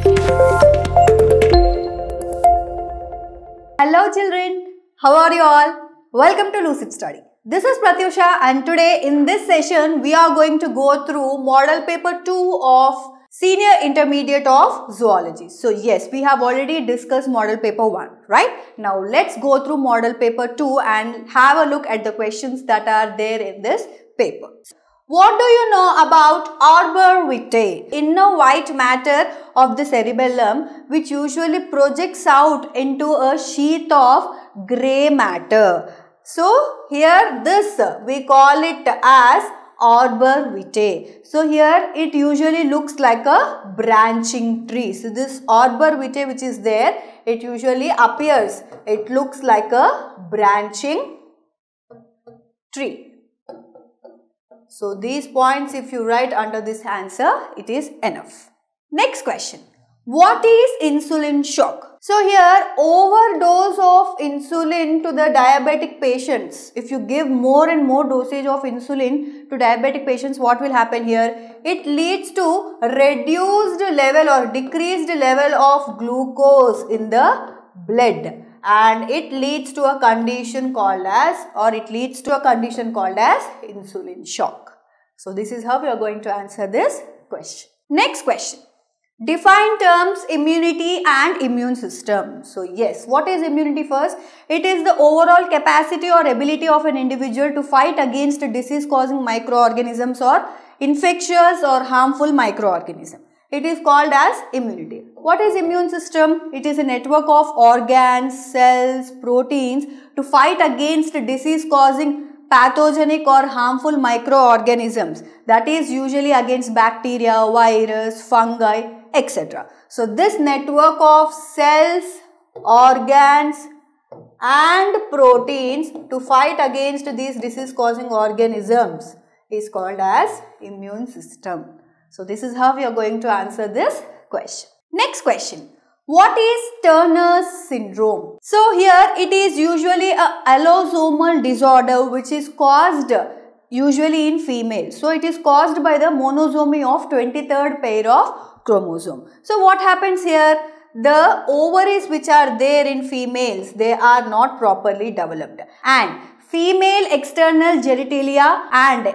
Hello children, how are you all? Welcome to Lucid Study. This is Pratyusha and today in this session we are going to go through Model Paper 2 of Senior Intermediate of Zoology. So yes, we have already discussed Model Paper 1, right? Now let's go through Model Paper 2 and have a look at the questions that are there in this paper. What do you know about arbor vitae? Inner white matter of the cerebellum which usually projects out into a sheath of grey matter. So here this we call it as arbor vitae. So here it usually looks like a branching tree. So this arbor vitae which is there, it usually appears, it looks like a branching tree. So these points if you write under this answer, it is enough. Next question. What is insulin shock? So here overdose of insulin to the diabetic patients. If you give more and more dosage of insulin to diabetic patients, what will happen here? It leads to reduced level or decreased level of glucose in the blood. And it leads to a condition called as insulin shock. So this is how we are going to answer this question. Next question. Define terms immunity and immune system. So yes, what is immunity first? It is the overall capacity or ability of an individual to fight against disease causing microorganisms or infectious or harmful microorganisms. It is called as immunity. What is immune system? It is a network of organs, cells, proteins to fight against disease causing pathogenic or harmful microorganisms, that is usually against bacteria, virus, fungi, etc. So this network of cells, organs and proteins to fight against these disease causing organisms is called as immune system. So this is how we are going to answer this question. Next question. What is Turner's syndrome? So here it is usually a allosomal disorder which is caused usually in females. So it is caused by the monosomy of 23rd pair of chromosome. So what happens here? The ovaries which are there in females, they are not properly developed, and female external genitalia and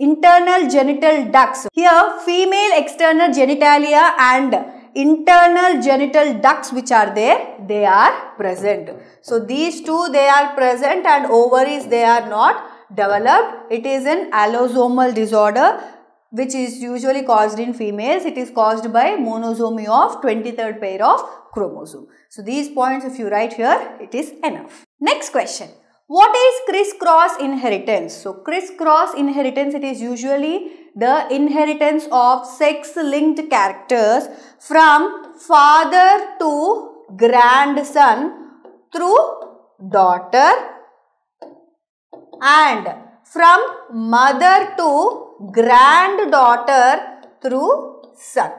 internal genital ducts. Here female external genitalia and internal genital ducts which are there, they are present. So these two they are present and ovaries they are not developed. It is an allosomal disorder which is usually caused in females. It is caused by monosomy of 23rd pair of chromosome. So these points if you write here, it is enough. Next question. What is criss-cross inheritance? So criss-cross inheritance, it is usually the inheritance of sex-linked characters from father to grandson through daughter and from mother to granddaughter through son.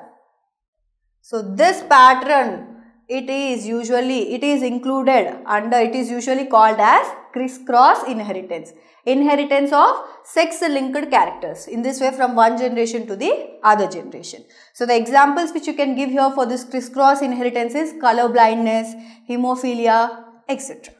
So this pattern, it is included under, it is usually called as criss-cross inheritance. Inheritance of sex-linked characters. In this way from one generation to the other generation. So the examples which you can give here for this criss-cross inheritance is color blindness, hemophilia, etc.